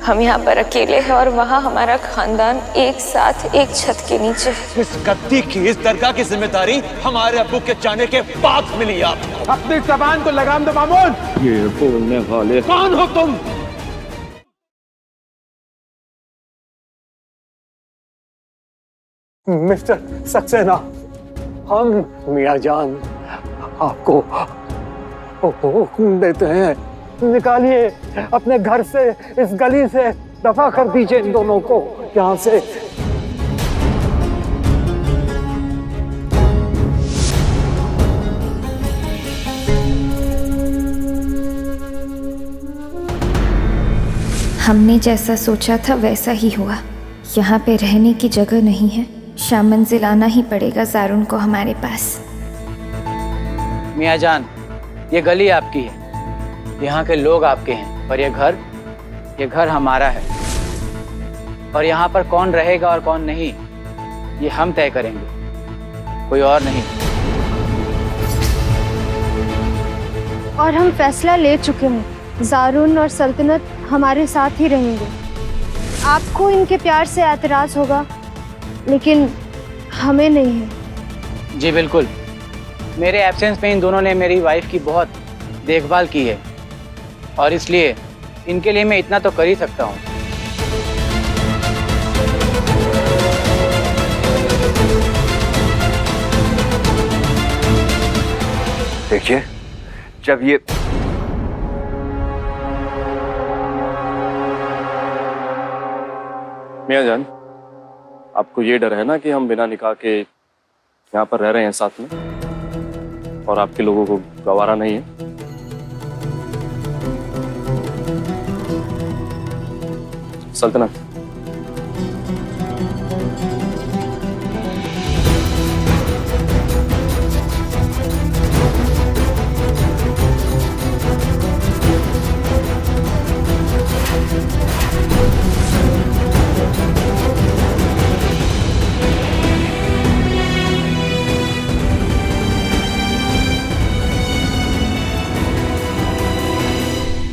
हम यहाँ पर अकेले हैं और वहाँ हमारा खानदान एक साथ एक छत के नीचे। इस गद्दी की, इस दरगाह की जिम्मेदारी हमारे अब्बू के जाने के बाद मिली आपको। अपनी जबान को लगाम दो मामून। ये बोलने वाले कौन हो तुम? मिस्टर सक्सेना, हम मियां जान आपको हुक्म देते हैं, निकालिए अपने घर से, इस गली से दफा कर दीजिए इन दोनों को यहाँ से। हमने जैसा सोचा था वैसा ही हुआ। यहाँ पे रहने की जगह नहीं है, शाम मंजिल आना ही पड़ेगा ज़ारुन को हमारे पास। मियां जान, ये गली आपकी है, यहाँ के लोग आपके हैं, पर ये घर हमारा है। और यहाँ पर कौन रहेगा और कौन नहीं, ये हम तय करेंगे, कोई और नहीं। और हम फैसला ले चुके हैं, ज़ारुन और सल्तनत हमारे साथ ही रहेंगे। आपको इनके प्यार से एतराज़ होगा, लेकिन हमें नहीं है। जी बिल्कुल, मेरे एब्सेंस में इन दोनों ने मेरी वाइफ की बहुत देखभाल की है और इसलिए इनके लिए मैं इतना तो कर ही सकता हूँ। देखिए, जब ये मियां जान, आपको ये डर है ना कि हम बिना निकाह के यहाँ पर रह रहे हैं साथ में और आपके लोगों को गवारा नहीं है। सल्तनत,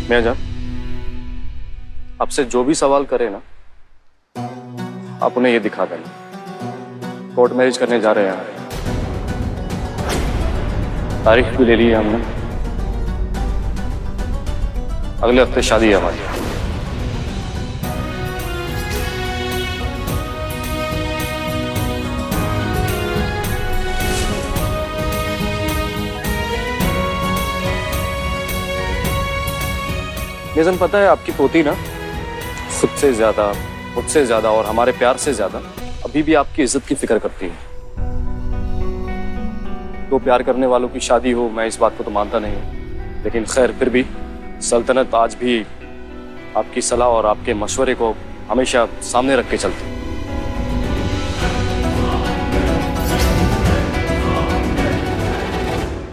मियां जान, आपसे जो भी सवाल करे ना, आप उन्हें ये दिखा देना। कोर्ट मैरिज करने जा रहे हैं, तारीख भी ले ली है हमने, अगले हफ्ते शादी है हमारी। निज़न, पता है आपकी पोती ना खुद से ज्यादा, मुझसे ज्यादा और हमारे प्यार से ज्यादा अभी भी आपकी इज्जत की फिक्र करती है। दो प्यार करने वालों की शादी हो, मैं इस बात को तो मानता नहीं हूँ, लेकिन खैर फिर भी सल्तनत आज भी आपकी सलाह और आपके मशवरे को हमेशा सामने रख के चलती है।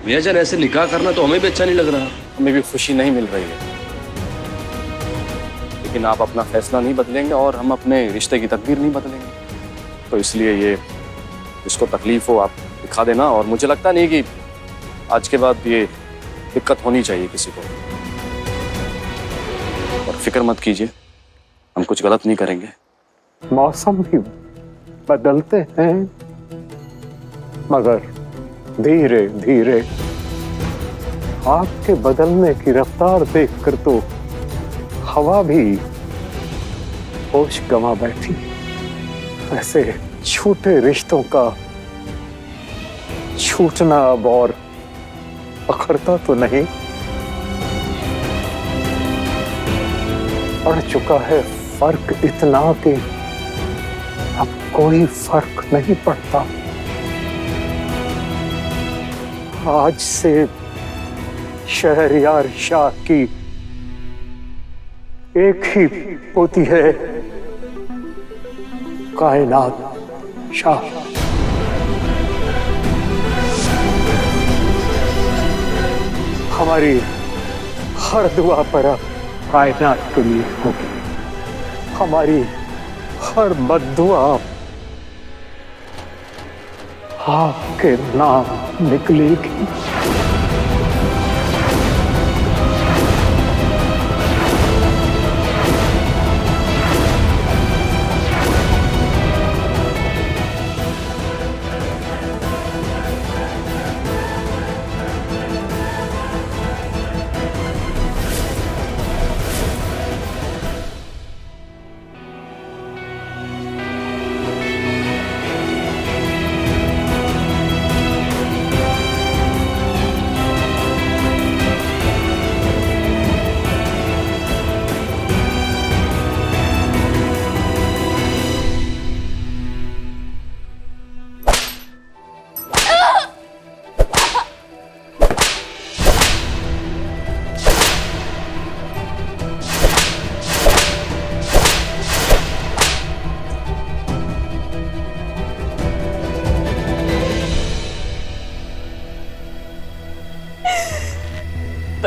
मियां जान, ऐसे निकाह करना तो हमें भी अच्छा नहीं लग रहा। हमें भी खुशी नहीं मिल रही है, लेकिन आप अपना फैसला नहीं बदलेंगे और हम अपने रिश्ते की तकदीर नहीं बदलेंगे, तो इसलिए ये जिसको तकलीफ हो आप दिखा देना। और मुझे लगता नहीं कि आज के बाद ये दिक्कत होनी चाहिए किसी को। और फिक्र मत कीजिए, हम कुछ गलत नहीं करेंगे। मौसम भी बदलते हैं, मगर धीरे धीरे आपके बदलने की रफ्तार देखकर तो हवा भी होश गंवा बैठी। ऐसे छोटे रिश्तों का छूटना अब और अखरता तो नहीं, पड़ चुका है फर्क इतना कि अब कोई फर्क नहीं पड़ता। आज से शहरयार शाह की एक ही पोती है, कायनात शाह। हमारी हर दुआ पर अब कायनात के लिए होगी, हमारी हर बद्दुआ आपके नाम निकलेगी।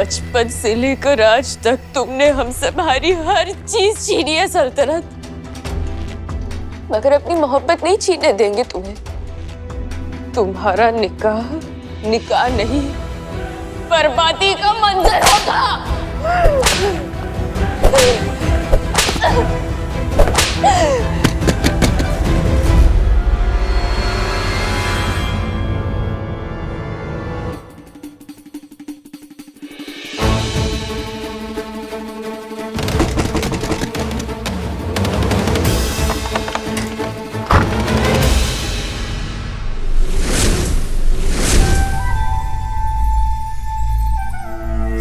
बचपन से लेकर आज तक तुमने हमसे हमारी हर चीज छीनी है सल्तनत, मगर अपनी मोहब्बत नहीं छीनने देंगे तुम्हें। तुम्हारा निकाह निकाह नहीं, बर्बादी का मंजर होगा।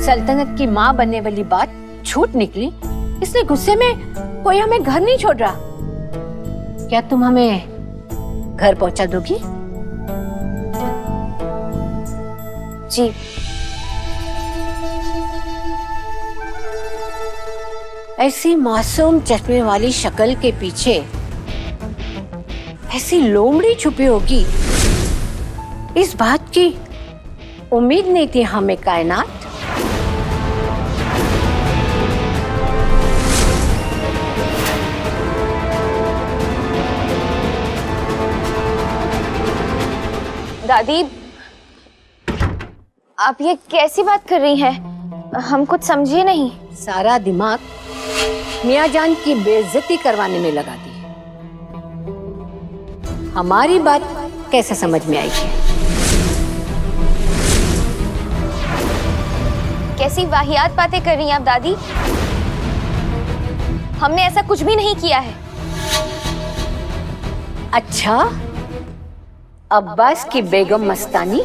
सल्तनत की माँ बनने वाली बात झूठ निकली, इसलिए गुस्से में कोई हमें घर नहीं छोड़ रहा। क्या तुम हमें घर पहुंचा दोगी? जी। ऐसी मासूम चश्मे वाली शक्ल के पीछे ऐसी लोमड़ी छुपी होगी, इस बात की उम्मीद नहीं थी हमें कायनात। दादी, आप ये कैसी बात कर रही हैं? हम कुछ समझे नहीं। सारा दिमाग मियाँ जान की बेइज्जती करवाने में लगा दी। हमारी बात कैसे समझ में आएगी? कैसी वाहियात बातें कर रही हैं आप दादी? हमने ऐसा कुछ भी नहीं किया है। अच्छा, अब्बास की बेगम मस्तानी?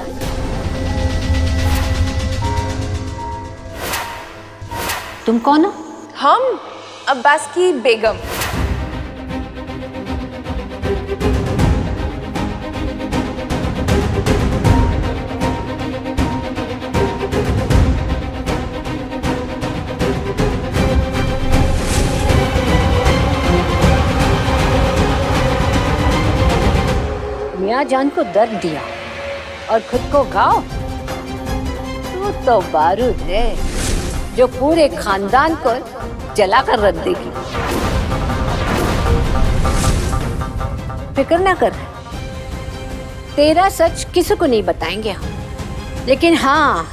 तुम कौन हो? हम अब्बास की बेगम। मियाँ जान को दर्द दिया और खुद को घाव? तू तो बारूद है जो पूरे खानदान को जलाकर रख देगी। फिक्र ना कर, तेरा सच किसी को नहीं बताएंगे हम, लेकिन हाँ,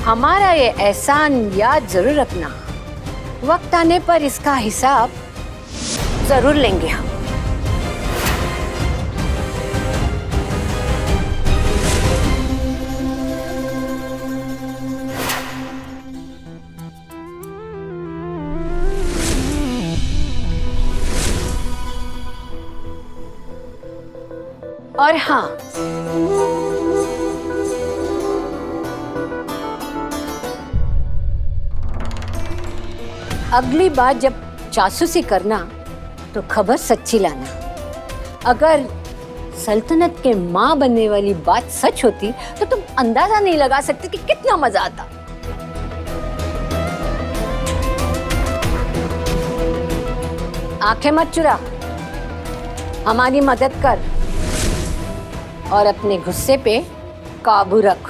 हमारा ये एहसान याद जरूर रखना। वक्त आने पर इसका हिसाब जरूर लेंगे हम। और हाँ, अगली बार जब जासूसी करना तो खबर सच्ची लाना। अगर सल्तनत के माँ बनने वाली बात सच होती तो तुम अंदाजा नहीं लगा सकते कि कितना मजा आता। आंखें मत चुरा, हमारी मदद कर और अपने गुस्से पे काबू रख।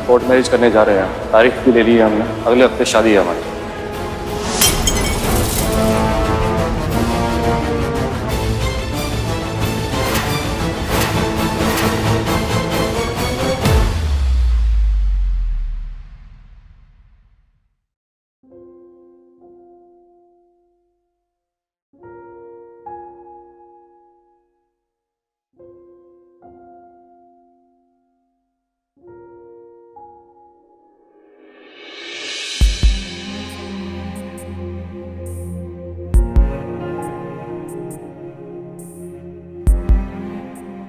कोर्ट मैरिज करने जा रहे हैं, तारीख भी ले ली है हमने, अगले हफ्ते शादी है हमारी।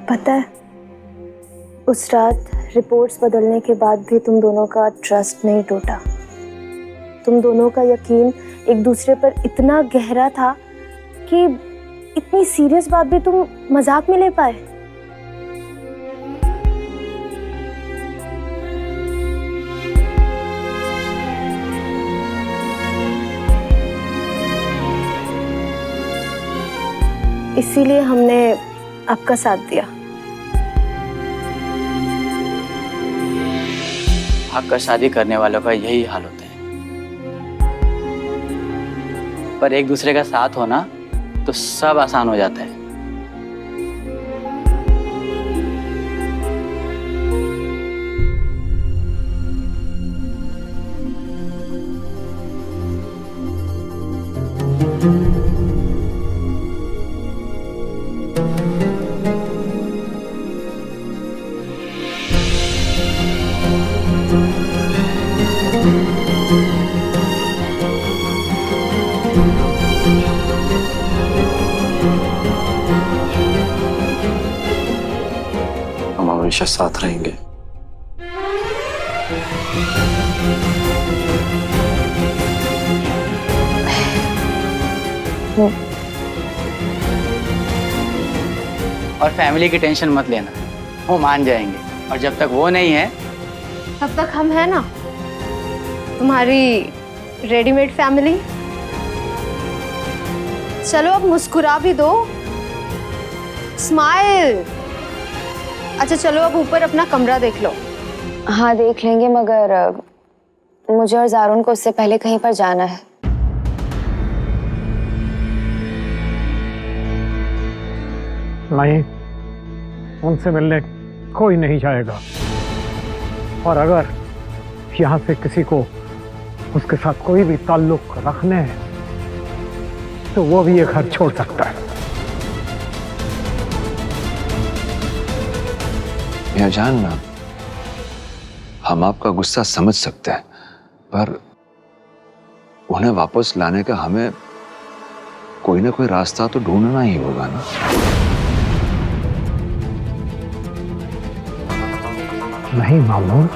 पता है, उस रात रिपोर्ट्स बदलने के बाद भी तुम दोनों का ट्रस्ट नहीं टूटा। तुम दोनों का यकीन एक दूसरे पर इतना गहरा था कि इतनी सीरियस बात भी तुम मजाक में ले पाए। इसीलिए हमने आपका साथ दिया। हक का शादी करने वालों का यही हाल होता है, पर एक दूसरे का साथ होना तो सब आसान हो जाता है। हम हमेशा साथ रहेंगे। और फैमिली की टेंशन मत लेना, वो मान जाएंगे, और जब तक वो नहीं है तब तक हम हैं ना, तुम्हारी रेडीमेड फैमिली। चलो अब मुस्कुरा भी दो, स्माइल। अच्छा चलो अब ऊपर अपना कमरा देख लो। हाँ देख लेंगे, मगर मुझे और ज़ारून को उससे पहले कहीं पर जाना है। नहीं, उनसे मिलने कोई नहीं जाएगा, और अगर यहाँ से किसी को उसके साथ कोई भी ताल्लुक रखने हैं तो वो भी ये घर छोड़ सकता है। मियां जान, हम आपका गुस्सा समझ सकते हैं, पर उन्हें वापस लाने का हमें कोई ना कोई रास्ता तो ढूंढना ही होगा ना। नहीं मामून,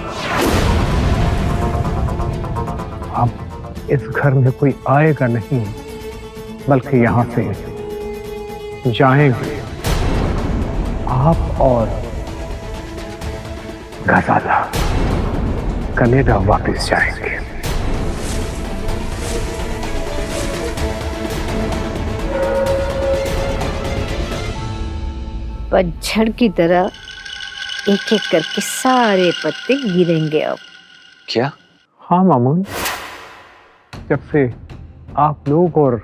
अब इस घर में कोई आएगा नहीं, बल्कि यहाँ से जाएंगे आप और गजाला। कनाडा वापस जाएंगे। पतझड़ की तरह एक एक करके सारे पत्ते गिरेंगे अब। क्या? हाँ मामून, जब से आप लोग और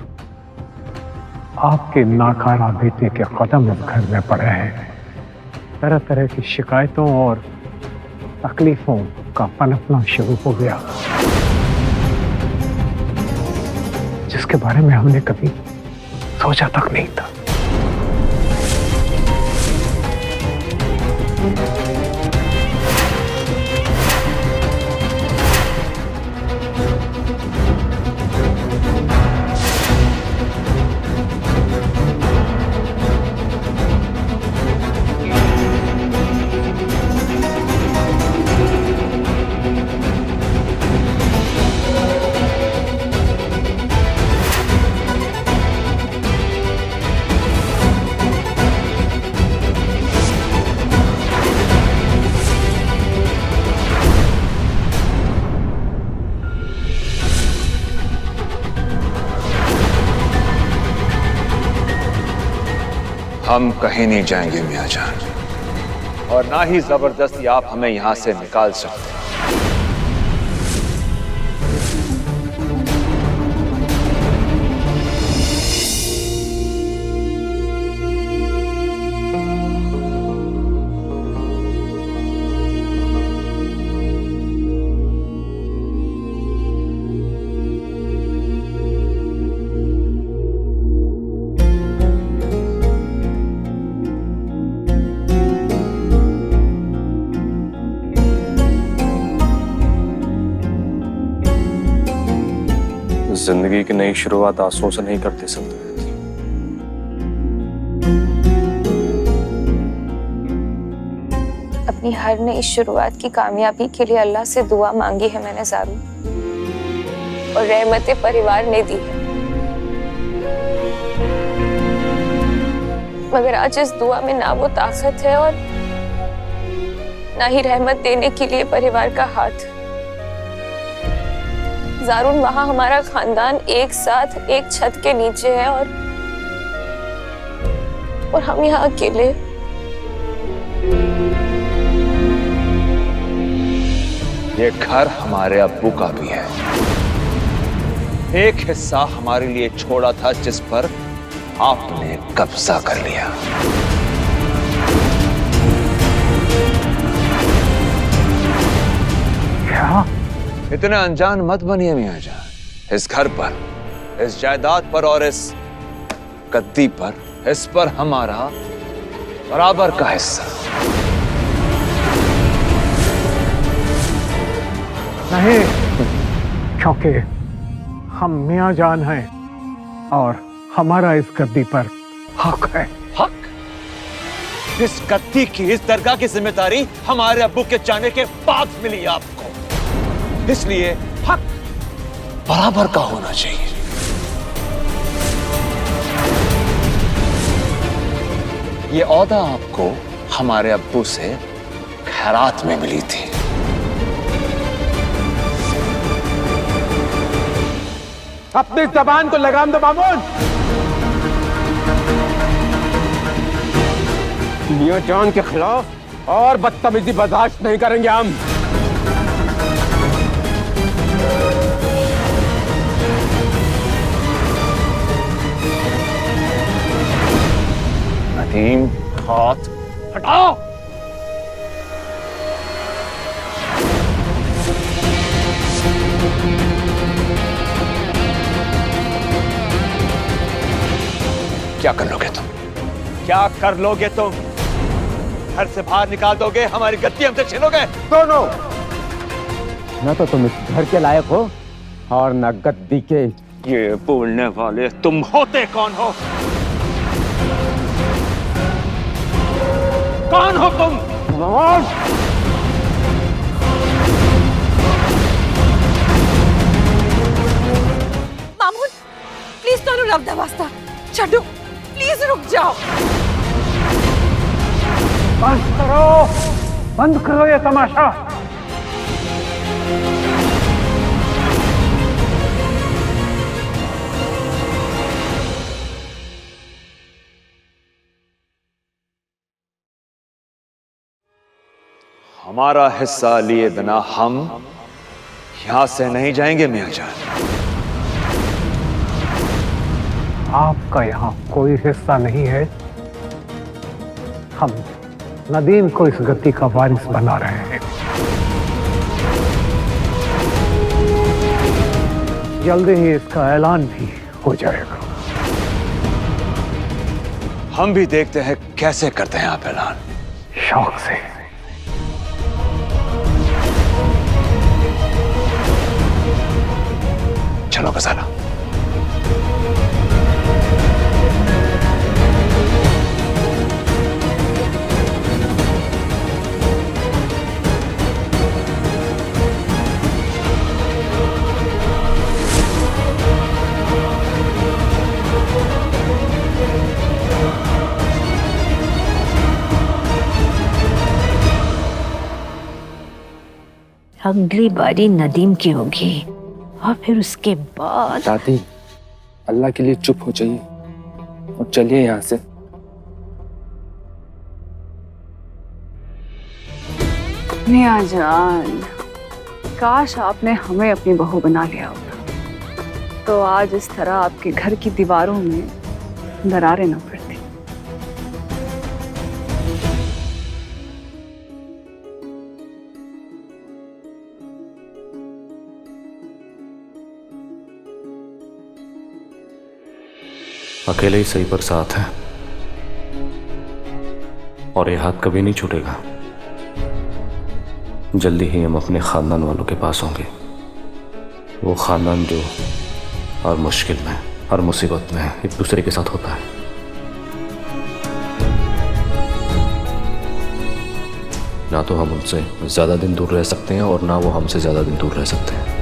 आपके नाकारा बेटे के कदम इस घर में पड़े हैं, तरह तरह की शिकायतों और तकलीफों का पनपना शुरू हो गया, जिसके बारे में हमने कभी सोचा तक नहीं था। हम कहीं नहीं जाएंगे मियां जान, और ना ही जबरदस्ती आप हमें यहां से निकाल सकते हैं। जिंदगी की नई शुरुआत आंसुओं से नहीं करते सकते। अपनी हर नई शुरुआत की कामयाबी के लिए अल्लाह से दुआ मांगी है मैंने ज़ारून, और रहमतें परिवार ने दी है, मगर आज इस दुआ में ना वो ताकत है और ना ही रहमत देने के लिए परिवार का हाथ। ज़ारून, वहां हमारा खानदान एक साथ एक छत के नीचे है, और और हम यहाँ अकेले। ये घर हमारे अब्बू का भी है। एक हिस्सा हमारे लिए छोड़ा था जिस पर आपने कब्जा कर लिया। क्या? इतने अनजान मत बनिए मियां जान। इस घर पर, इस जायदाद पर और इस गद्दी पर, इस पर हमारा बराबर का हिस्सा। नहीं, क्योंकि हम मियां जान हैं और हमारा इस गद्दी पर हक है। हक? इस गद्दी की, इस दरगाह की जिम्मेदारी हमारे अब्बू के जाने के बाद मिली आपको, इसलिए हक बराबर का होना चाहिए। ये ओहदा आपको हमारे अब्बू से खैरात में मिली थी। अपनी जबान को लगाम दो मामून। मियां जान के खिलाफ और बदतमीजी बर्दाश्त नहीं करेंगे हम। नदीम, हाथ हटाओ। क्या कर लोगे तुम? क्या कर लोगे तुम? घर से बाहर निकाल दोगे, हमारी गद्दी हमसे छीनोगे? दोनों। न तो तुम इस घर के लायक हो और न गद्दी के। ये बोलने वाले तुम होते कौन हो? कौन हो तुम? मामून, प्लीज तो रब दा वास्ता छड्डो, प्लीज रुक जाओ। बंद करो ये तमाशा। हमारा हिस्सा लिए बिना हम यहां से नहीं जाएंगे मियां जान। आपका यहाँ कोई हिस्सा नहीं है। हम नदीम को इस गद्दी का वारिस बना रहे हैं। जल्दी ही इसका ऐलान भी हो जाएगा। हम भी देखते हैं कैसे करते हैं आप ऐलान। शौक से। चलो गजाला। अगली बारी नदीम की होगी और फिर उसके बाद। दादी, अल्लाह के लिए चुप हो जाइए और चलिए यहाँ से। मियां जान, काश आपने हमें अपनी बहू बना लिया होता, तो आज इस तरह आपके घर की दीवारों में दरारें न पड़ती। अकेले ही सही पर साथ है और ये हाथ कभी नहीं छूटेगा। जल्दी ही हम अपने खानदान वालों के पास होंगे, वो खानदान जो हर मुश्किल में, हर मुसीबत में एक दूसरे के साथ होता है। ना तो हम उनसे ज्यादा दिन दूर रह सकते हैं और ना वो हमसे ज्यादा दिन दूर रह सकते हैं।